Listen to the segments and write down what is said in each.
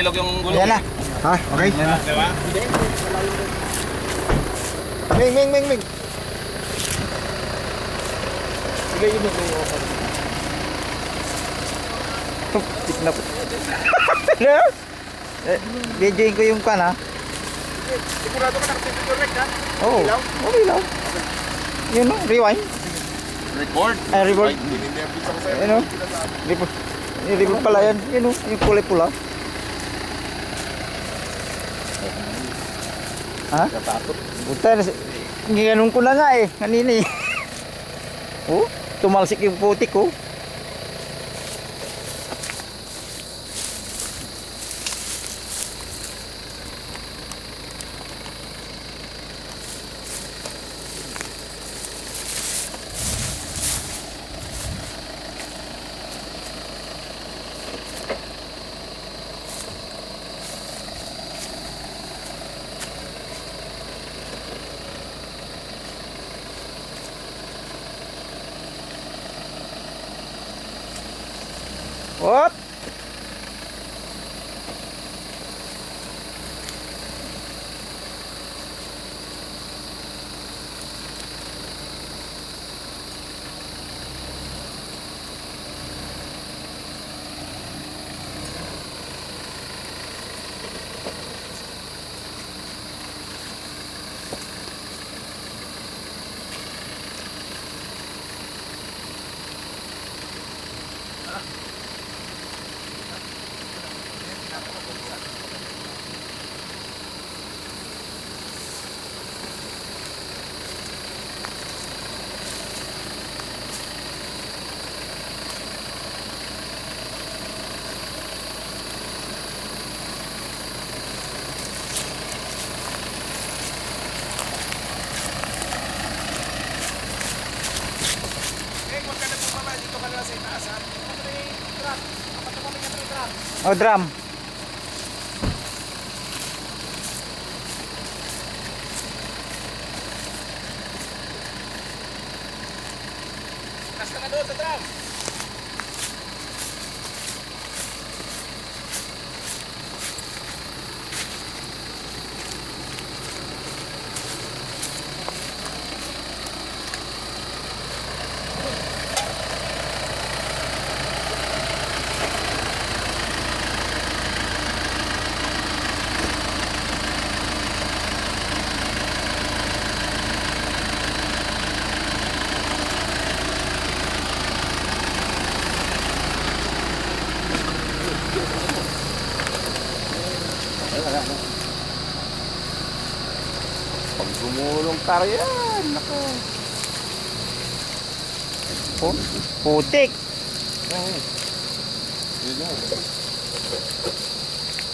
bilog yung gulong. Ayan na. Ha? Okay. Diba? Ming. Sige, yun yung Tik na po. Videoin ko yung kan ha. sigurado ka nakasimple correct ha? Oo. Okay lang. Yun o, rewind. Record? Record. Yun o. Record pala yan. Yun o, yung kulay pula. Ha? Katakot. Buta, ganun ko na nga eh. Kanina eh. Oh, tumalsik yung putik ko. What? Oh, drum. Kas ka na doon sa drum. Pag gumulong tayo yan, nako. Oh, putik.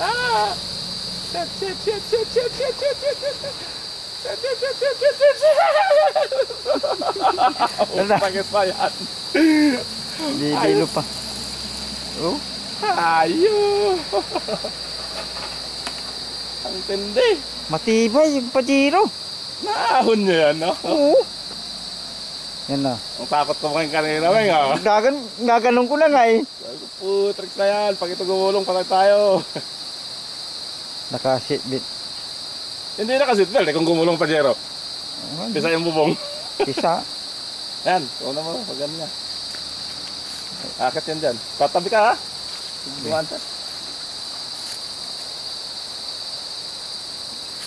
Ah! Shit. Bakit pa yan? Dilo pa. Oh, Ayo! Ang tindi. matibay yung Pajero. Naahon nyo yan, no? Oo. Yan na. Ang takot ko kayong kanina, may nga. Gaganon ko na nga eh. Tricks na yan. Pag ito gumulong, patay tayo. Naka-seatbelt. Hindi naka-seatbelt eh, kung gumulong pa, Jero. Pisa yung bubong. Pisa. Yan, una mo, pag gano'n niya. Akit yan dyan. Tatabi ka, ha? Dumaan ka.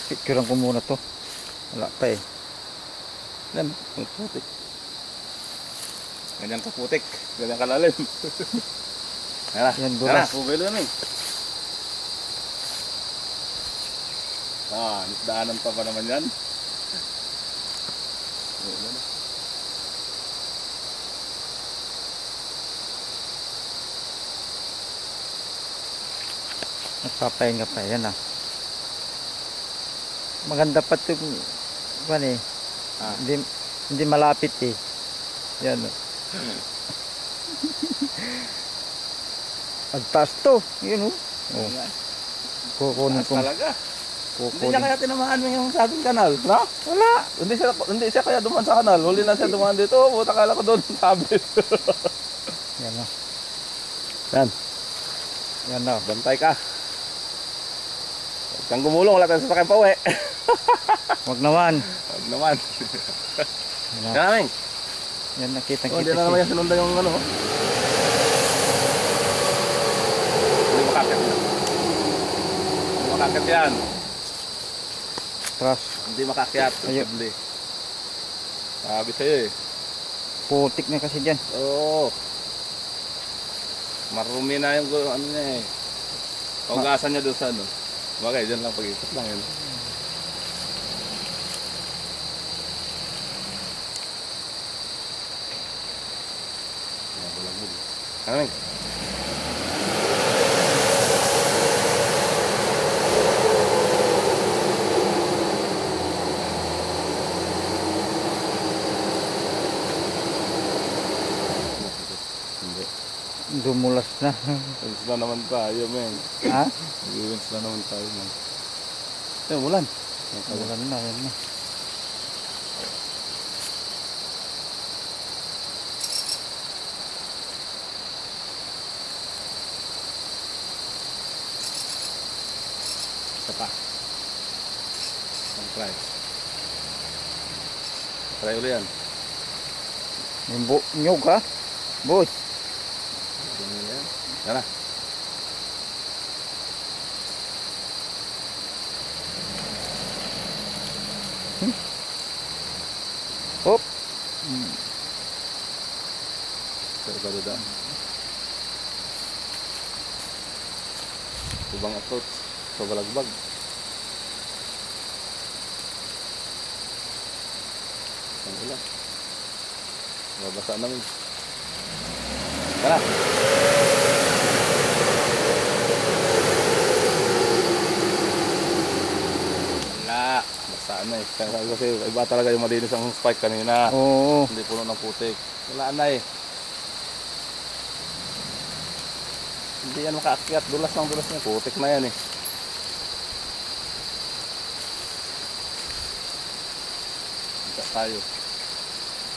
Picturean ko muna to. Wala pa eh. Yan, ang putik. Ganyan ka putik. Ganyan ka lalim. Yan na, Yan, yan buras. na, pubilo na eh. Ah, nisdaanan pa naman yan. Yan na. Nagpapahinga pa. Yan na. Maganda pa ito. Ano eh. Ah. Hindi malapit eh. Yan o. Pagtaas to. Yun o. Oh. Kukunin ko. Talaga. Hindi Kukunin. niya kaya tinamaan mo yung sa ating kanal, no? Wala. Hindi siya kaya dumaan sa kanal. Huli na siya dumaan dito. Buta kala ko doon sabit. Yan o. Yan. Yan o. Bantay ka. Kang gumulong, wala tayong sasakyan pa uwi. Wag naman. Huwag naman. Yan, Kaming. yan nakita Oh, hindi kita na naman yung sinundan yung ano. Hindi makakit yan. Hindi makakit yan. Trust. Hindi makakyat. Ayun. Hindi. Sabi sa'yo eh. Putik na kasi dyan. Oo. Marumi na yung ano niya eh. Paugasan niya doon sa ano. Bagay, dyan lang pag-ikot lang yun. Kaming. Hindi. Dumulas na. Wins na naman tayo, men. Ha? Wins na naman tayo, men. Eh, ulan. Wala na, yan na. Isa pa. Try. Try ulit yan. Yung nyug ha? Boss. Ganyan yan. Yan na. Hop. Pero ba doon? Ibang approach. So balagbag. Ang ulan. Babasa namin. Tara! Wala! Basa na eh. Kasi iba talaga yung malinis ang spike kanina. Oo. Hindi puno ng putik. Wala na eh. Hindi yan makaakyat. Dulas ng dulas na. Putik na yan eh. Hindi tayo.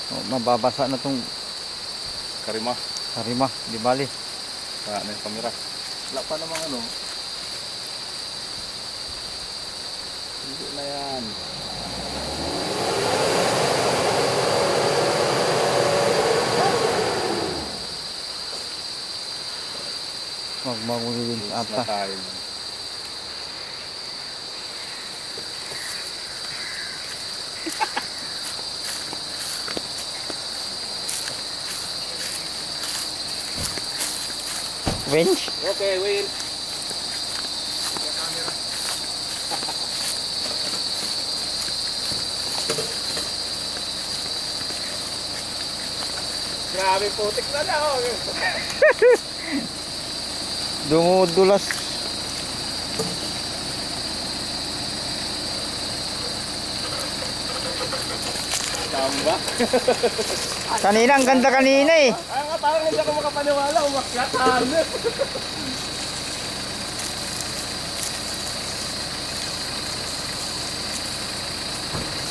Oh, mababasa na tong Karima. harima. Di bali. Saka na yung kamera. Wala pa namang ano. Hindi na yan. Magmagulilin Na ata. tayo. Winch. Okay, wait. Grabe putik na na. Dumudulas. Tamba. Kanina, ang ganda kanina eh. Ay nga, parang hindi ako makapaniwala. Umakyat. Harness.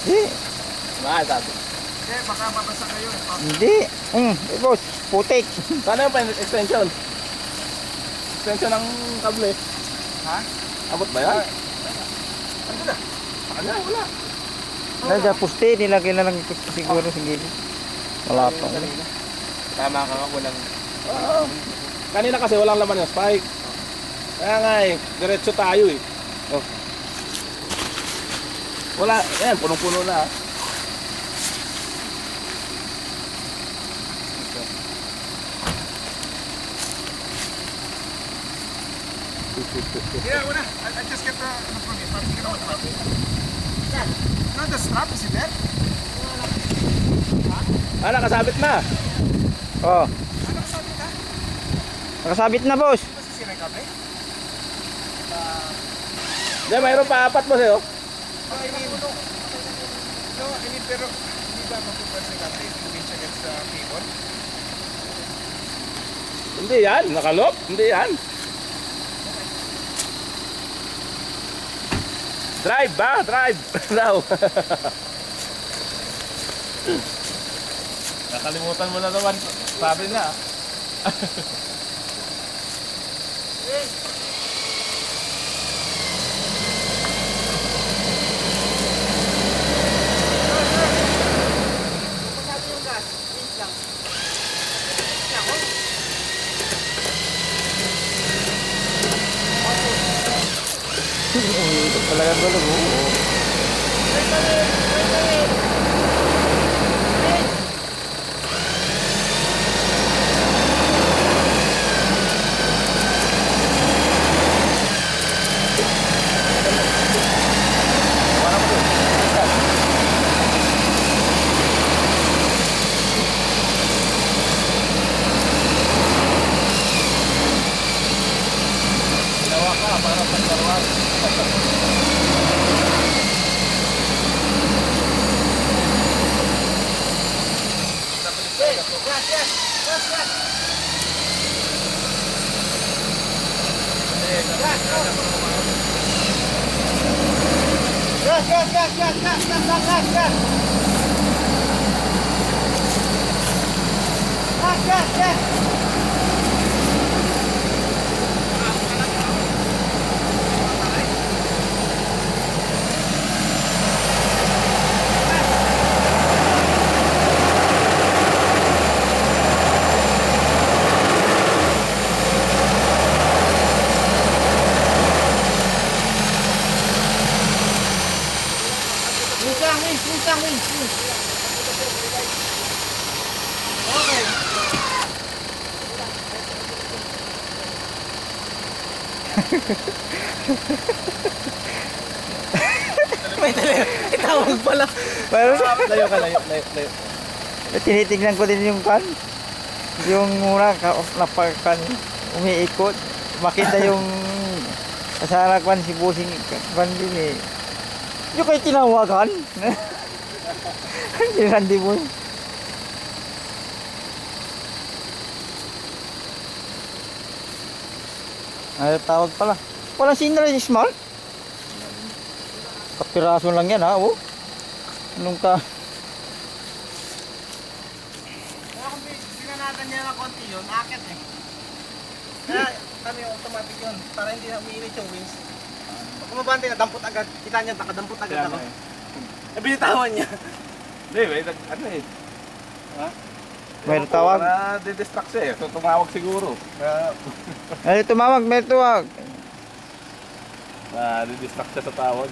Hindi. Bakit sabi? Baka mabasa kayo. Hindi. Boss, putik. Sana yung extension? Extension ng kable. Ha? Abot ba yan? Ano na? Ano? Wala. Nasa puste, nilagay na lang ito siguro sa gilid. Wala pa. Tama ka nga, walang... Oo. Kanina kasi walang laman yung spike. Kaya nga eh, diretso tayo eh. Oh. Wala, yan, punong-puno na. Yeah, una. I just get the... Ano from you? Parang ginawa na natin. No, the strap, is it there? Ah, nakasabit na. Oh, Ano sabi ka? nakasabit na boss. Ano sa sira yung kable? Diyan, mayroon pa apat mo sa'yo. No, I mean... No, I mean, pero... Hindi ba magpupress yung kable? Yung winch against the cable? Hindi yan, nakalop. Hindi yan. Drive ba? Drive. Daw. Nakalimutan mo na naman. Sabi na. Ikot talaga ang gulong. Oo. Ginawa ka para pagkaroon. May tawag pala. Pero Layo ka, layo. tinitignan ko din yung kan. Yung mura napakan umiikot. Makita yung kasara kan si Busing kan din eh. Yung kayo tinawagan. Yung Randy Boy. Ay, tawag pala. Walang signal si Smart. Kapiraso lang yan ha, oh. Anong ka? Kaya kung binanatan niya ng konti yun, akit eh. Kaya kami automatic yun, para hindi na umiinit yung wings. Pag kumabante na, dampot agad. Kita niya, nakadampot agad ako. Eh, binitawan niya. Hindi, may ano eh. Ha? May tawag. Para didistract siya eh. So tumawag siguro. Ay, tumawag, may tuwag. Didistract siya sa tawag.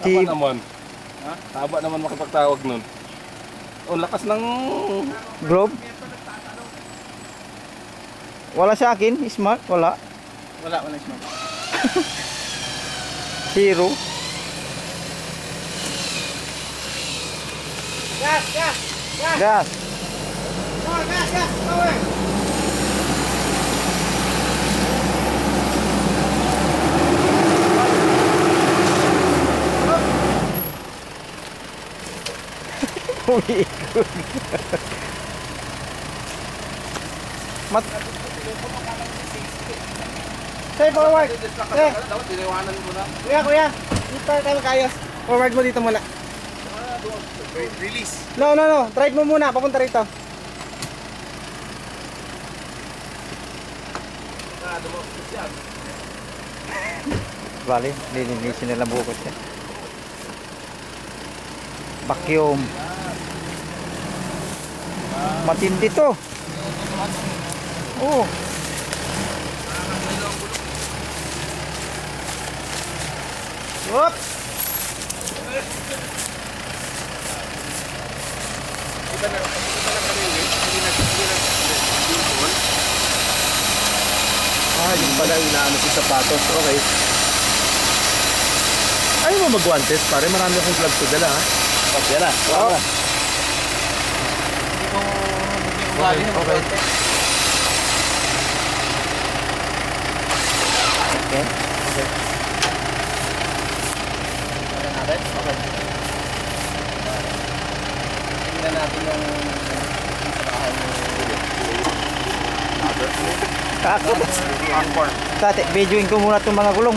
Taba naman. Ha? Taba naman makapagtawag nun. Oh, lakas ng... Globe. Wala sa akin, Smart, wala. Wala siya. Zero. Gas! Gas. Gas! Power! Umiikot. Say forward! Dapat tiniwanan mo na. Kuya! Dito tayo magkayos. Forward mo dito muna. Release. No. Drive mo muna. Papunta rito. Bali, lilinisin nila bukas yan. Vacuum. Matindi to. Oh. Whoops! Yung pala inaano sa sapatos. Okay. Ayaw mo mag-guantes, pare. Marami akong gloves ko dala, ha? Okay na. Oh. Okay. Okay. Tingnan natin yung Ako. Tate, videoin ko muna itong mga gulong.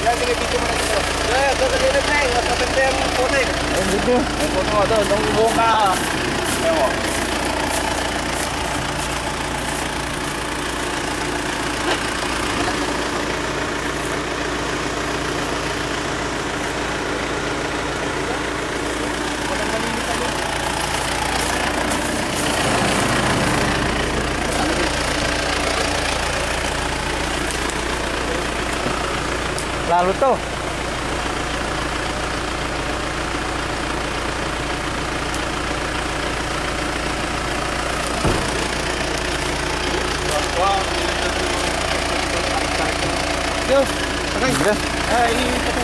yan, sige, video mo na dito. Doon sa gilid na eh. Matapente yung puti. Ayun, video. Ang puto mo doon. Nung buong ka, ha? Ayaw mo. Panalo to. Yo, okay. Ganda. Ay,